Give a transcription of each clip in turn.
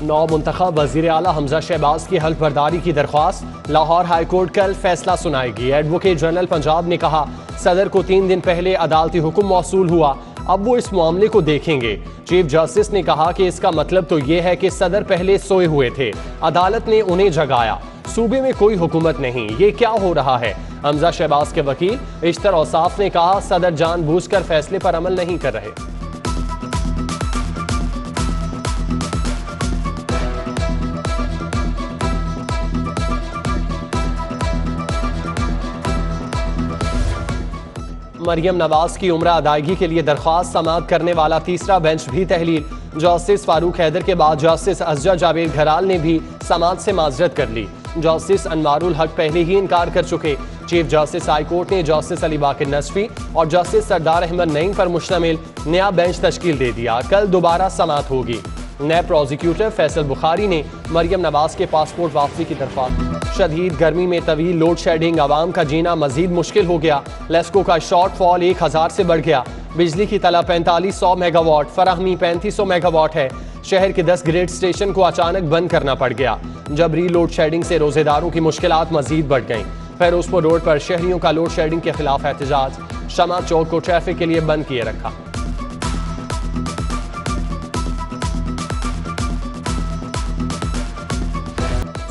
नौ मुंतखब वज़ीर आला हमजा शहबाज की हल्फ बर्दारी की दरख्वास्त। लाहौर हाई कोर्ट कल फैसला सुनाएगी। एडवोकेट जनरल पंजाब ने कहा सदर को 3 दिन पहले अदालती हुक्म मौसूल हुआ, अब वो इस मामले को देखेंगे। चीफ जस्टिस ने कहा कि इसका मतलब तो ये है कि सदर पहले सोए हुए थे, अदालत ने उन्हें जगाया। सूबे में कोई हुकूमत नहीं, ये क्या हो रहा है? हमजा शहबाज के वकील इश्तर औसाफ ने कहा सदर जानबूझकर फैसले पर अमल नहीं कर रहे। मरियम नवाज की उम्र अदायगी के लिए दरख्वास्त समाअत करने वाला तीसरा बेंच भी तहलील। जस्टिस फारूक हैदर के बाद जस्टिस असजर जावेद घराल ने भी समाअत से माजरत कर ली। जस्टिस अनवारुल हक पहले ही इनकार कर चुके। चीफ जस्टिस हाई कोर्ट ने जस्टिस अली बाकिर नसफी और जस्टिस सरदार अहमद नईम पर मुश्तमिल नया बेंच तश्कील दे दिया। कल दोबारा समाअत होगी। नए प्रोसिक्यूटर फैसल बुखारी ने मरियम नवाज के पासपोर्ट वापसी की दरख्वास्त। शदीद गर्मी में तवील लोड शेडिंग, आवाम का जीना मजीद मुश्किल हो गया। लेस्को का शॉर्टफॉल 1000 से बढ़ गया। बिजली की तलब 4500 मेगावाट, फराहमी 3500 मेगावाट है। शहर के 10 ग्रिड स्टेशन को अचानक बंद करना पड़ गया। जबरी लोड शेडिंग से रोजेदारों की मुश्किलात मजीद बढ़ गईं। फिरोजपुर रोड पर शहरियों का लोड शेडिंग के खिलाफ एहतजाज। शमा चौक को ट्रैफिक के लिए बंद किए रखा।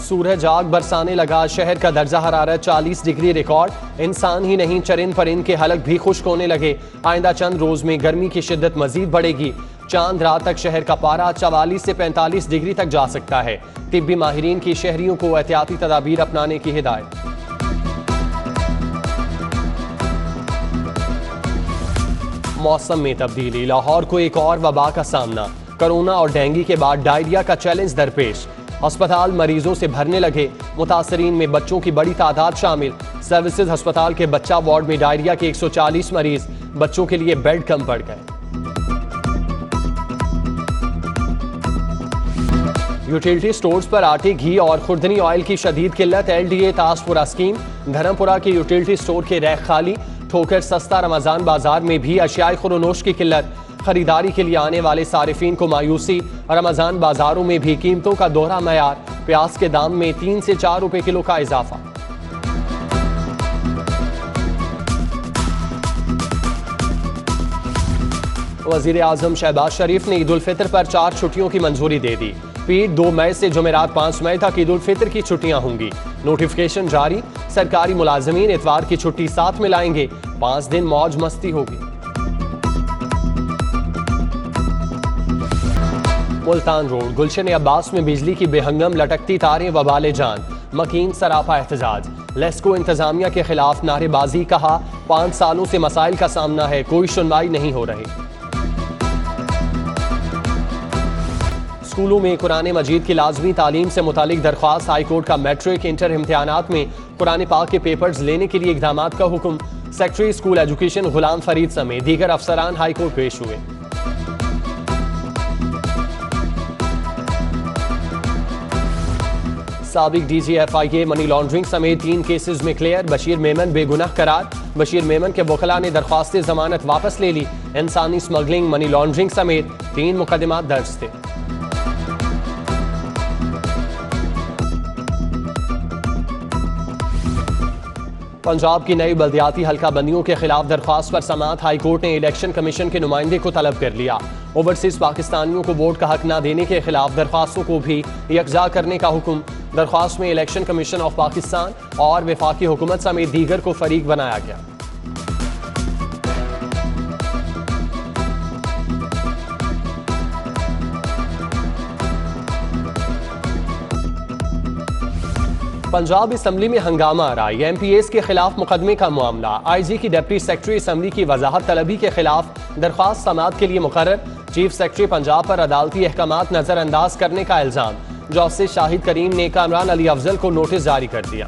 सूरज आग बरसाने लगा। शहर का दर्जा हरारत 40 डिग्री रिकॉर्ड। इंसान ही नहीं चरिंद परिंद के हलक भी खुश्क होने लगे। आइंदा चंद रोज में गर्मी की शिद्दत मजीद बढ़ेगी। चांद रात तक शहर का पारा 44 से 45 डिग्री तक जा सकता है। तिब्बी माहिरीन की शहरियों को एहतियाती तदाबीर अपनाने की हिदायत। मौसम में तब्दीली, लाहौर को एक और वबा का सामना। कोरोना और डेंगू के बाद डायरिया का चैलेंज दरपेश। अस्पताल मरीजों से भरने लगे। मुतासरीन में बच्चों की बड़ी तादाद शामिल। सर्विसेज अस्पताल के बच्चा वार्ड में डायरिया के 140 मरीज। बच्चों के लिए बेड कम पड़ गए। यूटिलिटी स्टोर्स पर आटे, घी और खुर्दनी ऑयल की शदीद किल्लत। LDA Tajpura scheme. धर्मपुरा के यूटिलिटी स्टोर के रैक खाली। ठोकर सस्ता रमजान बाजार में भी अशियाए खुरोनोश की किल्लत। खरीदारी के लिए आने वाले सारिफीन को मायूसी। रमजान बाजारों में भी कीमतों का दोहरा मयार। प्याज के दाम में 3 से 4 रुपए किलो का इजाफा। वजीर आजम शहबाज शरीफ ने ईद उल फितर पर 4 छुट्टियों की मंजूरी दे दी। पीर 2 मई से जुमेरात 5 मई तक ईद उल फितर की छुट्टियां होंगी। नोटिफिकेशन जारी। सरकारी मुलाजमीन इतवार की छुट्टी साथ में लाएंगे। 5 दिन मौज मस्ती होगी। मुल्तान रोड गुलशन अब्बास में बिजली की बेहंगम लटकती तारें वबाले जान। मकीन सरापा एहतजाज। लेस्को इंतजामिया के खिलाफ नारेबाजी। कहा 5 सालों से मसाइल का सामना है, कोई सुनवाई नहीं हो रही। स्कूलों में कुरान मजीद की लाजमी तालीम से मुतालिक दरख्वास्त। हाई कोर्ट का मैट्रिक इंटर इम्तिहानात में कुरान पाक के पेपर्स लेने के लिए इकदाम का हुक्म। Secretary school education Ghulam Farid समेत दीगर अफसरान हाई कोर्ट पेश हुए। साबिक DG FIA मनी लॉन्ड्रिंग समेत 3 केसेस में क्लियर। बशीर मेमन बेगुनाह करार। बशीर मेमन के वकला ने दरख्वास्त जमानत वापस ले ली। इंसानी स्मगलिंग, मनी लॉन्ड्रिंग समेत 3 मुकदमात दर्ज थे। पंजाब की नई बल्दियाती हल्का बंदियों के खिलाफ दरख्वास्त पर समाअत। हाई कोर्ट ने इलेक्शन कमीशन के नुमाइंदे को तलब कर लिया। ओवरसीज पाकिस्तानियों को वोट का हक न देने के खिलाफ दरख्वास्तों को भी यकजा करने का हुक्म। दरख्वास्त में इलेक्शन कमीशन ऑफ पाकिस्तान और वफाकी हुकूमत समेत दीगर को फरीक बनाया गया। पंजाब असम्बली में हंगामा राय। MPAs के खिलाफ मुकदमे का मामला। IG की डिप्टी सेक्रेटरी असम्बली की वजाहत तलबी के खिलाफ दरख्वास्त समाअत के लिए मुकर्रर। चीफ सेक्रेटरी पंजाब पर अदालती अहकामात नजरअंदाज करने का इल्जाम। जस्टिस शाहिद करीम ने कामरान अली अफजल को नोटिस जारी कर दिया।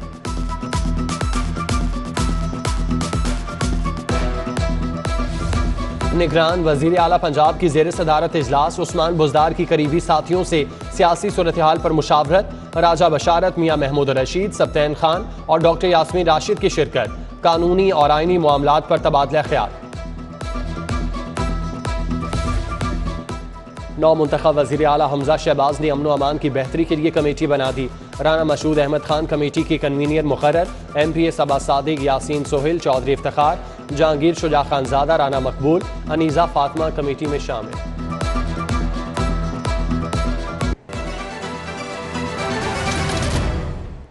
निगरान वजीर आला पंजाब की जेर सदारत इजलास। उस्मान बुजदार की करीबी साथियों से सियासी सूरत हाल पर मुशावरत। राजा बशारत, मियां महमूद रशीद, सब्तैन खान और डॉक्टर यास्मीन राशिद की शिरकत। कानूनी और आईनी मामलात पर तबादला ख्याल। नौ मुंतखब वज़ीर आला हमजा शहबाज ने अमन व अमान की बेहतरी के लिए कमेटी बना दी। राना मशहूद अहमद खान कमेटी की कन्वीनियर मुकर्रर। MPA सबा सादिक, यासीन सोहेल, चौधरी इफ्तिखार, जहांगीर शुजा खानजादा, राना मकबूल, अनीज़ा फातिमा कमेटी में शामिल।